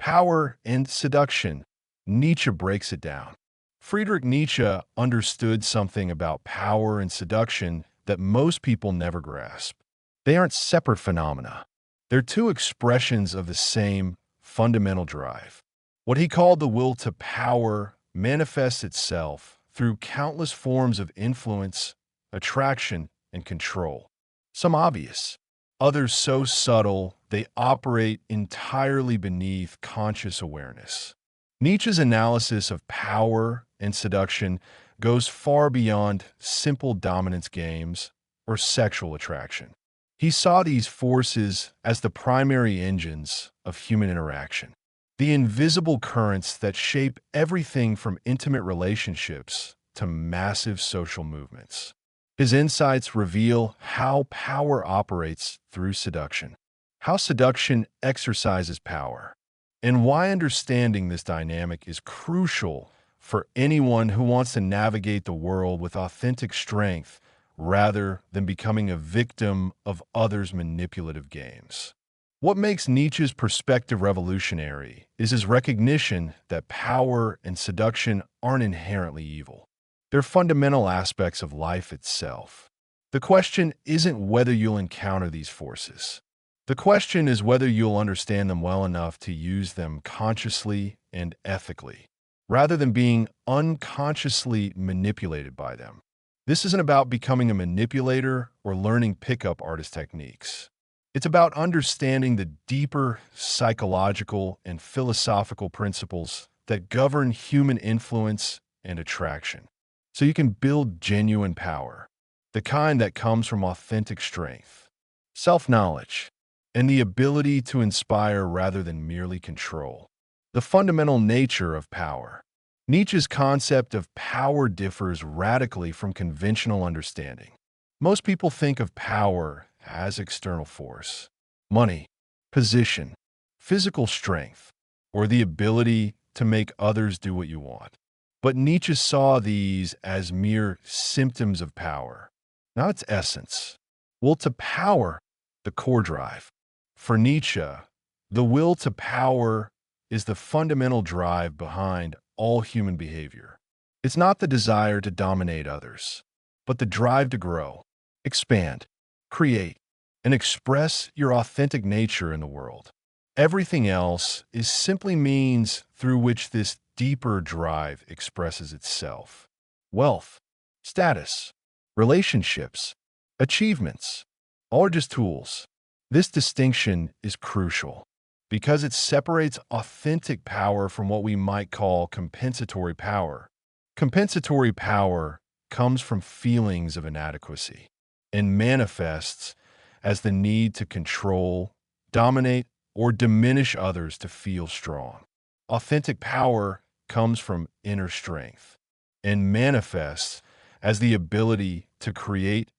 Power and Seduction. Nietzsche breaks it down. Friedrich Nietzsche understood something about power and seduction that most people never grasp. They aren't separate phenomena. They're two expressions of the same fundamental drive. What he called the will to power manifests itself through countless forms of influence, attraction, and control. Some obvious, others so subtle they operate entirely beneath conscious awareness. Nietzsche's analysis of power and seduction goes far beyond simple dominance games or sexual attraction. He saw these forces as the primary engines of human interaction, the invisible currents that shape everything from intimate relationships to massive social movements. His insights reveal how power operates through seduction, how seduction exercises power, and why understanding this dynamic is crucial for anyone who wants to navigate the world with authentic strength rather than becoming a victim of others' manipulative games. What makes Nietzsche's perspective revolutionary is his recognition that power and seduction aren't inherently evil. They're fundamental aspects of life itself. The question isn't whether you'll encounter these forces. The question is whether you'll understand them well enough to use them consciously and ethically, rather than being unconsciously manipulated by them. This isn't about becoming a manipulator or learning pickup artist techniques. It's about understanding the deeper psychological and philosophical principles that govern human influence and attraction, so you can build genuine power, the kind that comes from authentic strength, self-knowledge, and the ability to inspire rather than merely control. The fundamental nature of power. Nietzsche's concept of power differs radically from conventional understanding. Most people think of power as external force, money, position, physical strength, or the ability to make others do what you want. But Nietzsche saw these as mere symptoms of power, not its essence. Will to power, the core drive. For Nietzsche, the will to power is the fundamental drive behind all human behavior. It's not the desire to dominate others, but the drive to grow, expand, create, and express your authentic nature in the world. Everything else is simply means through which this deeper drive expresses itself. Wealth, status, relationships, achievements, all are just tools. This distinction is crucial because it separates authentic power from what we might call compensatory power. Compensatory power comes from feelings of inadequacy and manifests as the need to control, dominate, or diminish others to feel strong. Authentic power comes from inner strength and manifests as the ability to create,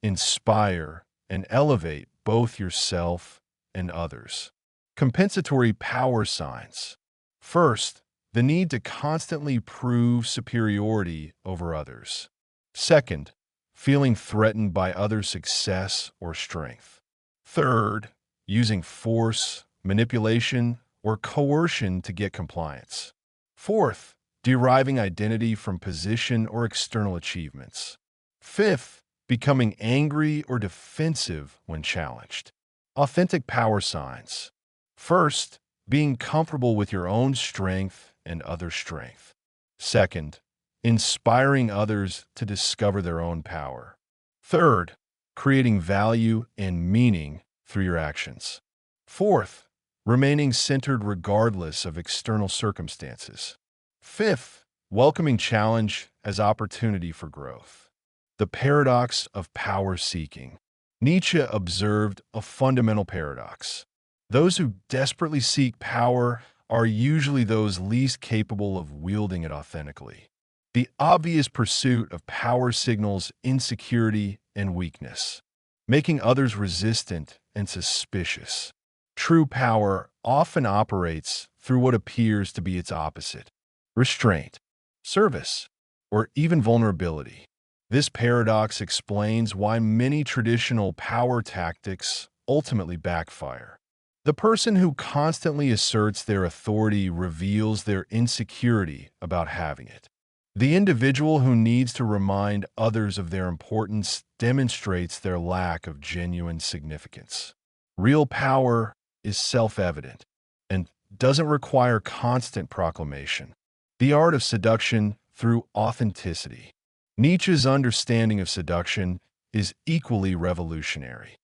inspire, and elevate both yourself and others. Compensatory power signs. First, the need to constantly prove superiority over others. Second, feeling threatened by others' success or strength. Third, using force, manipulation, or coercion to get compliance. Fourth, deriving identity from position or external achievements. Fifth, becoming angry or defensive when challenged. Authentic power signs. First, being comfortable with your own strength and other strength. Second, inspiring others to discover their own power. Third, creating value and meaning through your actions. Fourth, remaining centered regardless of external circumstances. Fifth, welcoming challenge as opportunity for growth. The paradox of power seeking. Nietzsche observed a fundamental paradox. Those who desperately seek power are usually those least capable of wielding it authentically. The obvious pursuit of power signals insecurity and weakness, making others resistant and suspicious. True power often operates through what appears to be its opposite: restraint, service, or even vulnerability. This paradox explains why many traditional power tactics ultimately backfire. The person who constantly asserts their authority reveals their insecurity about having it. The individual who needs to remind others of their importance demonstrates their lack of genuine significance. Real power is self-evident and doesn't require constant proclamation. The art of seduction through authenticity. Nietzsche's understanding of seduction is equally revolutionary.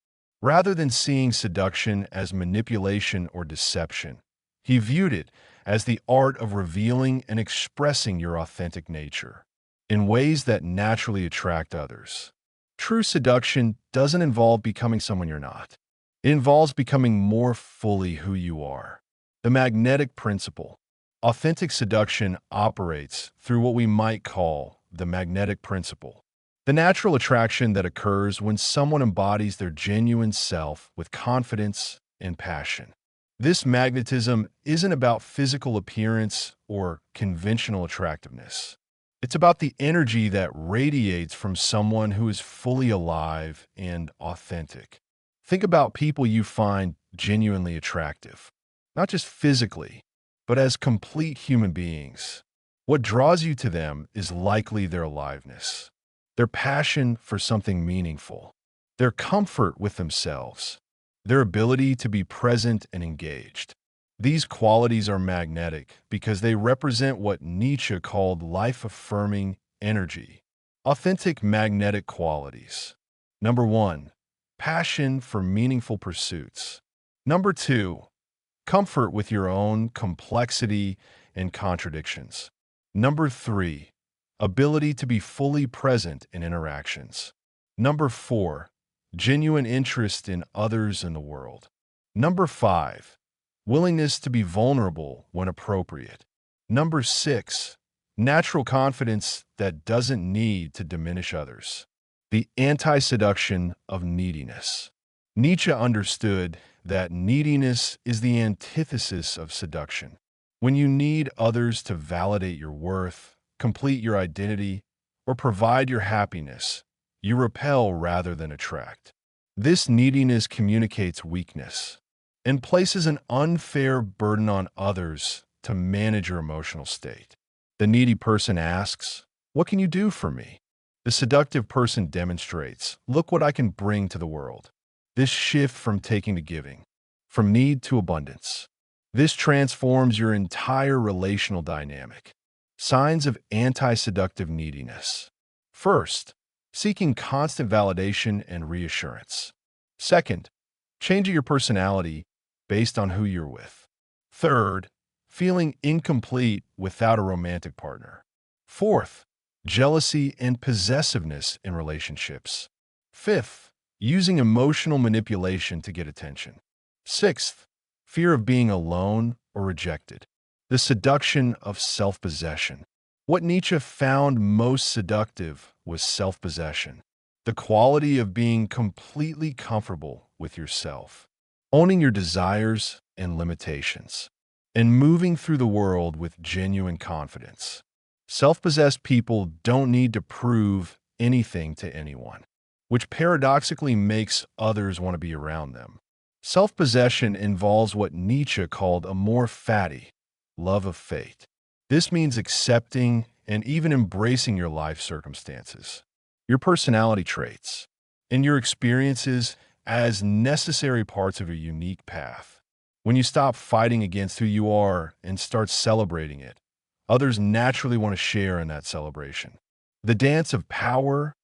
Rather than seeing seduction as manipulation or deception, he viewed it as the art of revealing and expressing your authentic nature in ways that naturally attract others. True seduction doesn't involve becoming someone you're not. It involves becoming more fully who you are. The magnetic principle. Authentic seduction operates through what we might call the magnetic principle. The natural attraction that occurs when someone embodies their genuine self with confidence and passion. This magnetism isn't about physical appearance or conventional attractiveness. It's about the energy that radiates from someone who is fully alive and authentic. Think about people you find genuinely attractive, not just physically, but as complete human beings. What draws you to them is likely their aliveness, their passion for something meaningful, their comfort with themselves, their ability to be present and engaged. These qualities are magnetic because they represent what Nietzsche called life-affirming energy. Authentic magnetic qualities. Number 1, passion for meaningful pursuits. Number 2, comfort with your own complexity and contradictions. Number 3, ability to be fully present in interactions. Number 4, genuine interest in others and the world. Number 5, willingness to be vulnerable when appropriate. Number 6, natural confidence that doesn't need to diminish others. The anti-seduction of neediness. Nietzsche understood that neediness is the antithesis of seduction. When you need others to validate your worth, complete your identity, or provide your happiness, you repel rather than attract. This neediness communicates weakness and places an unfair burden on others to manage your emotional state. The needy person asks, "What can you do for me?" The seductive person demonstrates, "Look what I can bring to the world." This shift from taking to giving, from need to abundance. This transforms your entire relational dynamic. Signs of anti-seductive neediness. First, seeking constant validation and reassurance. Second, changing your personality based on who you're with. Third, feeling incomplete without a romantic partner. Fourth, jealousy and possessiveness in relationships. Fifth, using emotional manipulation to get attention. Sixth, fear of being alone or rejected. The seduction of self-possession. What Nietzsche found most seductive was self-possession, the quality of being completely comfortable with yourself, owning your desires and limitations, and moving through the world with genuine confidence. Self-possessed people don't need to prove anything to anyone, which paradoxically makes others want to be around them. Self-possession involves what Nietzsche called a more fatty love of fate. This means accepting and even embracing your life circumstances, your personality traits, and your experiences as necessary parts of your unique path. When you stop fighting against who you are and start celebrating it, others naturally want to share in that celebration. The dance of power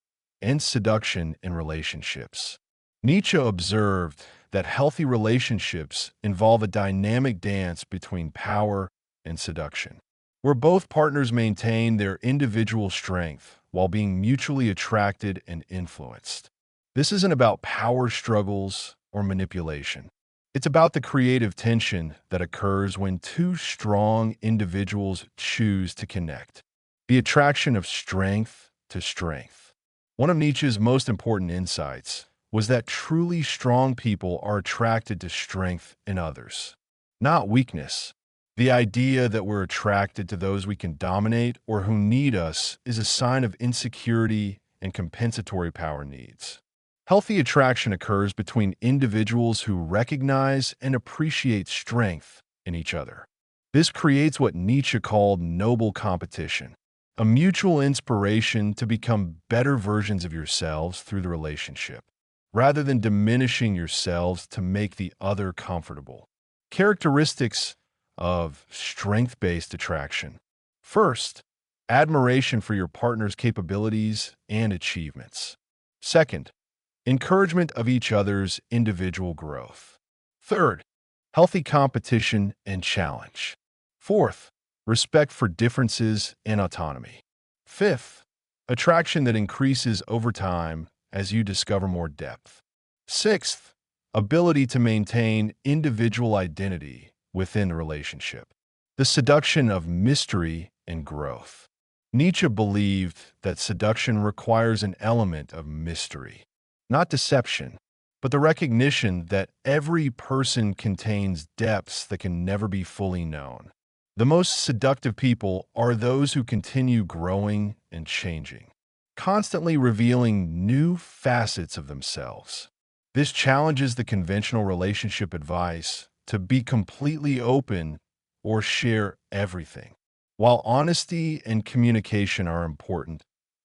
and seduction in relationships. Nietzsche observed that healthy relationships involve a dynamic dance between power and seduction, where both partners maintain their individual strength while being mutually attracted and influenced. This isn't about power struggles or manipulation. It's about the creative tension that occurs when two strong individuals choose to connect. The attraction of strength to strength. One of Nietzsche's most important insights was that truly strong people are attracted to strength in others, not weakness. The idea that we're attracted to those we can dominate or who need us is a sign of insecurity and compensatory power needs. Healthy attraction occurs between individuals who recognize and appreciate strength in each other. This creates what Nietzsche called noble competition, a mutual inspiration to become better versions of yourselves through the relationship, rather than diminishing yourselves to make the other comfortable. Characteristics of strength-based attraction. First, admiration for your partner's capabilities and achievements. Second, encouragement of each other's individual growth. Third, healthy competition and challenge. Fourth, respect for differences and autonomy. Fifth, attraction that increases over time as you discover more depth. Sixth, ability to maintain individual identity within the relationship. The seduction of mystery and growth. Nietzsche believed that seduction requires an element of mystery, not deception, but the recognition that every person contains depths that can never be fully known. The most seductive people are those who continue growing and changing, constantly revealing new facets of themselves. This challenges the conventional relationship advice to be completely open or share everything. While honesty and communication are important,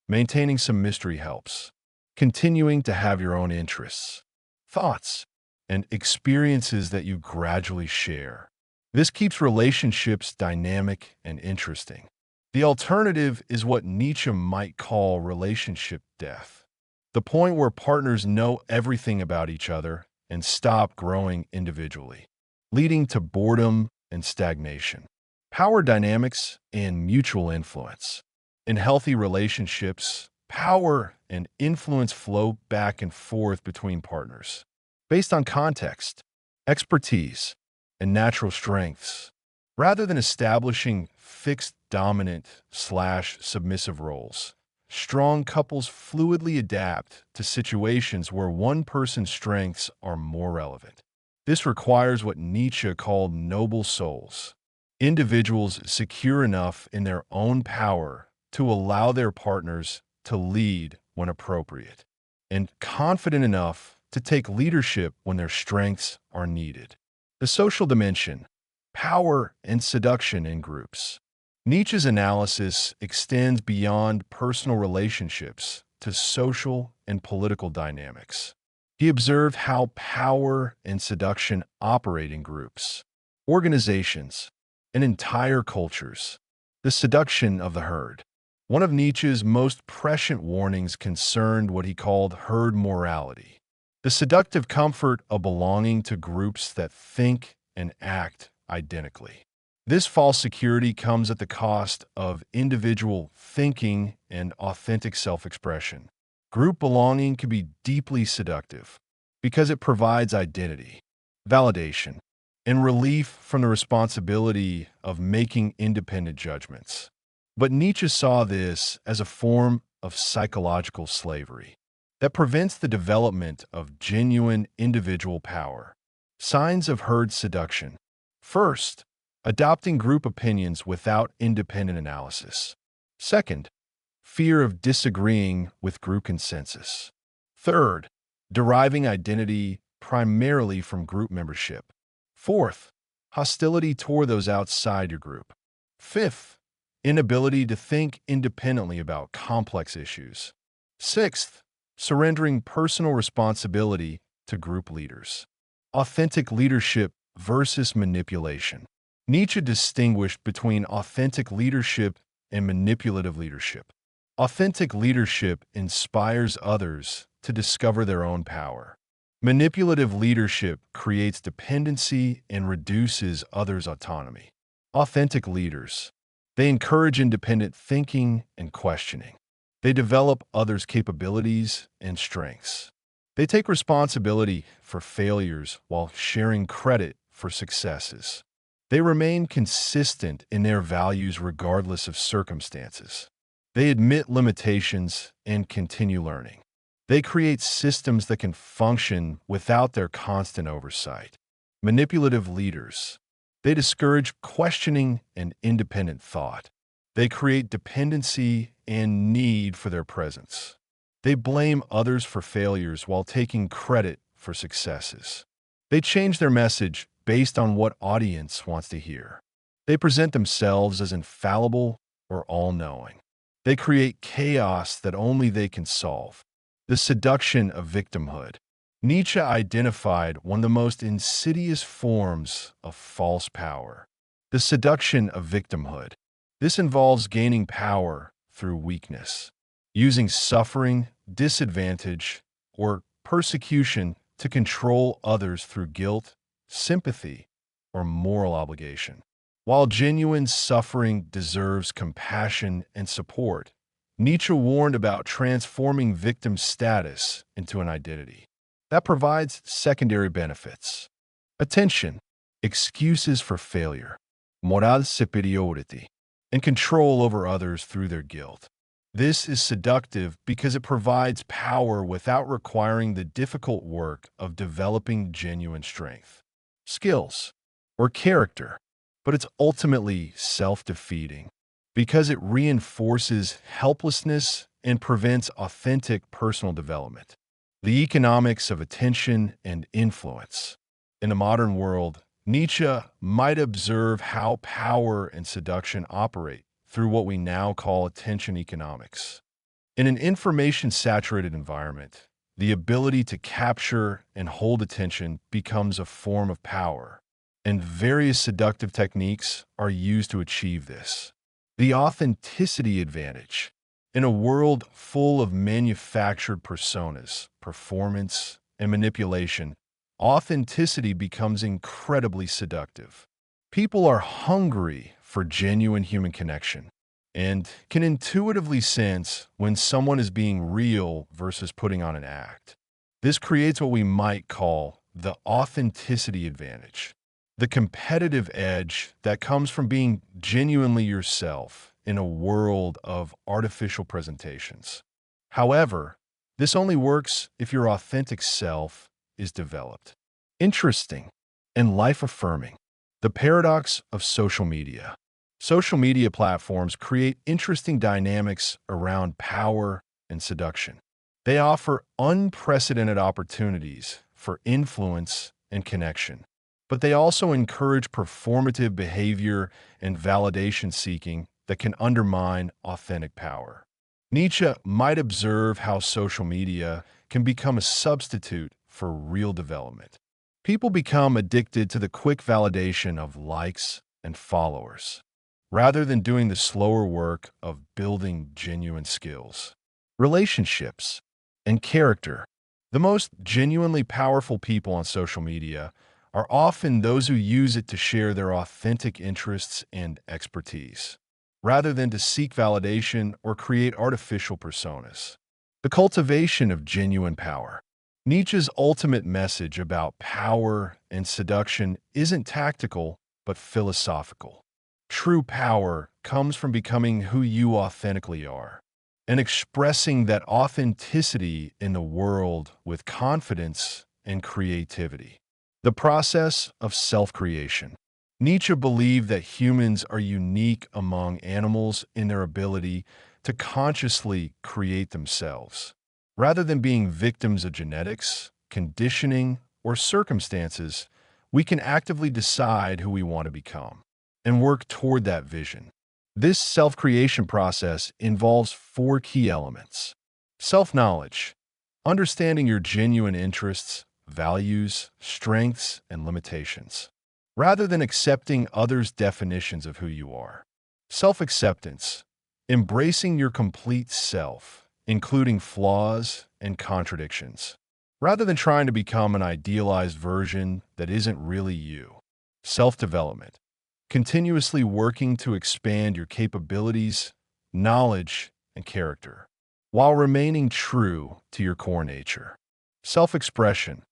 maintaining some mystery helps. Continuing to have your own interests, thoughts, and experiences that you gradually share. This keeps relationships dynamic and interesting. The alternative is what Nietzsche might call relationship death, the point where partners know everything about each other and stop growing individually, leading to boredom and stagnation. Power dynamics and mutual influence. In healthy relationships, power and influence flow back and forth between partners, based on context, expertise, and natural strengths, rather than establishing fixed dominant/submissive roles. Strong couples fluidly adapt to situations where one person's strengths are more relevant. This requires what Nietzsche called noble souls, individuals secure enough in their own power to allow their partners to lead when appropriate, and confident enough to take leadership when their strengths are needed. The social dimension, power and seduction in groups. Nietzsche's analysis extends beyond personal relationships to social and political dynamics. He observed how power and seduction operate in groups, organizations, and entire cultures. The seduction of the herd. One of Nietzsche's most prescient warnings concerned what he called herd morality, the seductive comfort of belonging to groups that think and act identically. This false security comes at the cost of individual thinking and authentic self-expression. Group belonging can be deeply seductive because it provides identity, validation, and relief from the responsibility of making independent judgments. But Nietzsche saw this as a form of psychological slavery that prevents the development of genuine individual power. Signs of herd seduction. First, adopting group opinions without independent analysis. Second, fear of disagreeing with group consensus. Third, deriving identity primarily from group membership. Fourth, hostility toward those outside your group. Fifth, inability to think independently about complex issues. Sixth, surrendering personal responsibility to group leaders. Authentic leadership versus manipulation. Nietzsche distinguished between authentic leadership and manipulative leadership. Authentic leadership inspires others to discover their own power. Manipulative leadership creates dependency and reduces others' autonomy. Authentic leaders. They encourage independent thinking and questioning. They develop others' capabilities and strengths. They take responsibility for failures while sharing credit for successes. They remain consistent in their values regardless of circumstances. They admit limitations and continue learning. They create systems that can function without their constant oversight. Manipulative leaders. They discourage questioning and independent thought. They create dependency and need for their presence. They blame others for failures while taking credit for successes. They change their message based on what audience wants to hear. They present themselves as infallible or all-knowing. They create chaos that only they can solve. The seduction of victimhood. Nietzsche identified one of the most insidious forms of false power. The seduction of victimhood. This involves gaining power through weakness, using suffering, disadvantage, or persecution to control others through guilt, sympathy, or moral obligation. While genuine suffering deserves compassion and support, Nietzsche warned about transforming victim status into an identity that provides secondary benefits. Attention, excuses for failure, moral superiority, and control over others through their guilt. This is seductive because it provides power without requiring the difficult work of developing genuine strength, skills, or character, but it's ultimately self-defeating because it reinforces helplessness and prevents authentic personal development. The economics of attention and influence. In the modern world, Nietzsche might observe how power and seduction operate through what we now call attention economics. In an information-saturated environment, the ability to capture and hold attention becomes a form of power, and various seductive techniques are used to achieve this. The authenticity advantage. In a world full of manufactured personas, performance, and manipulation, authenticity becomes incredibly seductive. People are hungry for genuine human connection and can intuitively sense when someone is being real versus putting on an act. This creates what we might call the authenticity advantage, the competitive edge that comes from being genuinely yourself in a world of artificial presentations. However, this only works if your authentic self is developed. Interesting and life-affirming. The paradox of social media. Social media platforms create interesting dynamics around power and seduction. They offer unprecedented opportunities for influence and connection, but they also encourage performative behavior and validation seeking that can undermine authentic power. Nietzsche might observe how social media can become a substitute for real development. People become addicted to the quick validation of likes and followers, rather than doing the slower work of building genuine skills, relationships, and character. The most genuinely powerful people on social media are often those who use it to share their authentic interests and expertise, rather than to seek validation or create artificial personas. The cultivation of genuine power. Nietzsche's ultimate message about power and seduction isn't tactical, but philosophical. True power comes from becoming who you authentically are and expressing that authenticity in the world with confidence and creativity. The process of self-creation. Nietzsche believed that humans are unique among animals in their ability to consciously create themselves. Rather than being victims of genetics, conditioning, or circumstances, we can actively decide who we want to become and work toward that vision. This self-creation process involves 4 key elements. Self-knowledge, understanding your genuine interests, values, strengths, and limitations, rather than accepting others' definitions of who you are. Self-acceptance, embracing your complete self, including flaws and contradictions, rather than trying to become an idealized version that isn't really you. Self-development, continuously working to expand your capabilities, knowledge, and character, while remaining true to your core nature. Self-expression,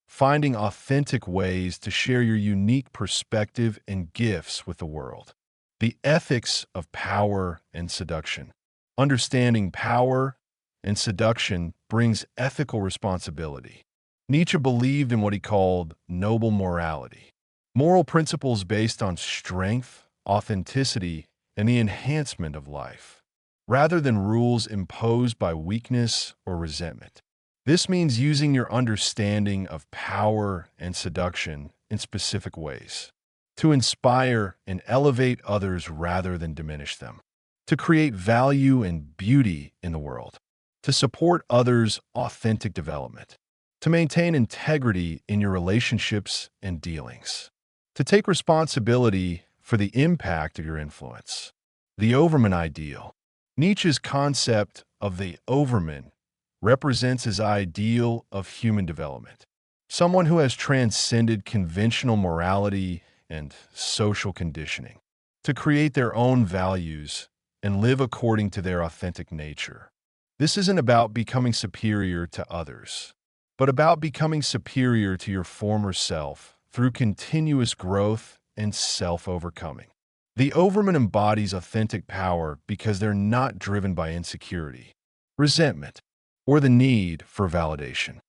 finding authentic ways to share your unique perspective and gifts with the world. The ethics of power and seduction. Understanding power and seduction brings ethical responsibility. Nietzsche believed in what he called noble morality, moral principles based on strength, authenticity, and the enhancement of life, rather than rules imposed by weakness or resentment. This means using your understanding of power and seduction in specific ways to inspire and elevate others rather than diminish them, to create value and beauty in the world, to support others' authentic development, to maintain integrity in your relationships and dealings, to take responsibility for the impact of your influence. The Overman ideal. Nietzsche's concept of the Overman represents his ideal of human development, someone who has transcended conventional morality and social conditioning to create their own values and live according to their authentic nature. This isn't about becoming superior to others, but about becoming superior to your former self through continuous growth and self-overcoming. The Overman embodies authentic power because they're not driven by insecurity, resentment, or the need for validation,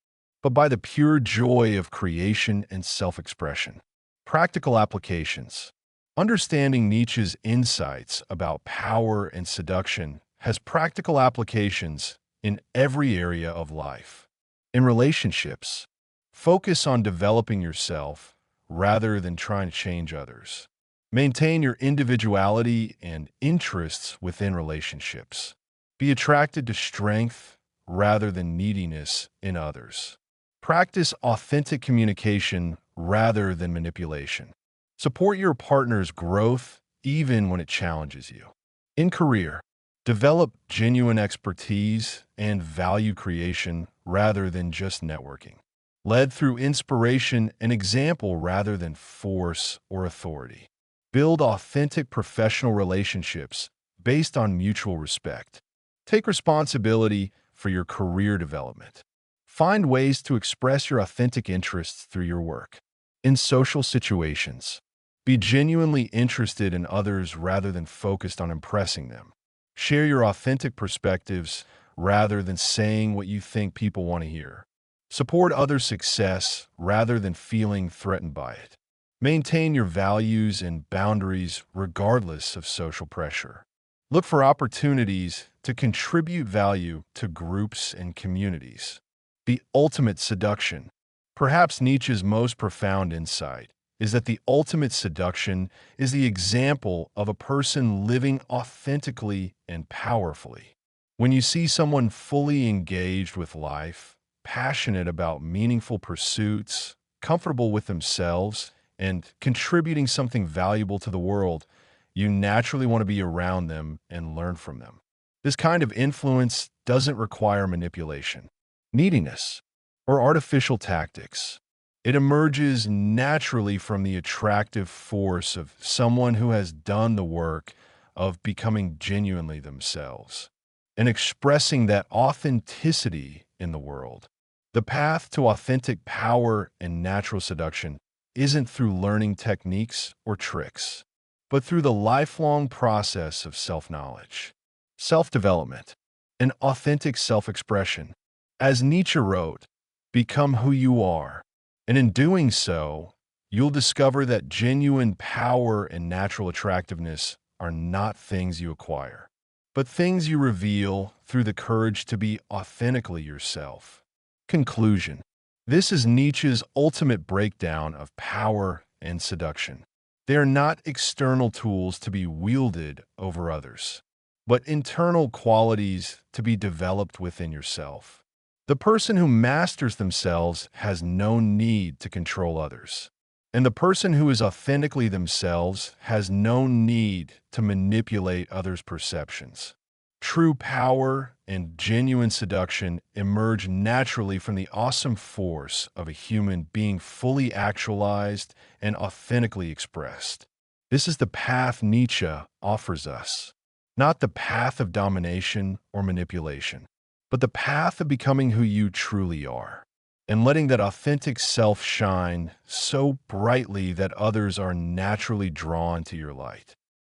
but by the pure joy of creation and self-expression. Practical applications. Understanding Nietzsche's insights about power and seduction has practical applications in every area of life. In relationships, focus on developing yourself rather than trying to change others. Maintain your individuality and interests within relationships. Be attracted to strength rather than neediness in others. Practice authentic communication rather than manipulation. Support your partner's growth even when it challenges you. In career, develop genuine expertise and value creation rather than just networking. Led through inspiration and example rather than force or authority. Build authentic professional relationships based on mutual respect. Take responsibility for your career development. Find ways to express your authentic interests through your work. In social situations, be genuinely interested in others rather than focused on impressing them. Share your authentic perspectives rather than saying what you think people want to hear. Support others' success rather than feeling threatened by it. Maintain your values and boundaries regardless of social pressure. Look for opportunities to contribute value to groups and communities. The ultimate seduction. Perhaps Nietzsche's most profound insight is that the ultimate seduction is the example of a person living authentically and powerfully. When you see someone fully engaged with life, passionate about meaningful pursuits, comfortable with themselves, and contributing something valuable to the world, you naturally want to be around them and learn from them. This kind of influence doesn't require manipulation, neediness, or artificial tactics. It emerges naturally from the attractive force of someone who has done the work of becoming genuinely themselves and expressing that authenticity in the world. The path to authentic power and natural seduction isn't through learning techniques or tricks, but through the lifelong process of self-knowledge, self-development, and authentic self-expression. As Nietzsche wrote, "Become who you are," and in doing so, you'll discover that genuine power and natural attractiveness are not things you acquire, but things you reveal through the courage to be authentically yourself. Conclusion. This is Nietzsche's ultimate breakdown of power and seduction. They are not external tools to be wielded over others, but internal qualities to be developed within yourself. The person who masters themselves has no need to control others, and the person who is authentically themselves has no need to manipulate others' perceptions. True power and genuine seduction emerge naturally from the awesome force of a human being fully actualized and authentically expressed. This is the path Nietzsche offers us, not the path of domination or manipulation, but the path of becoming who you truly are and letting that authentic self shine so brightly that others are naturally drawn to your light.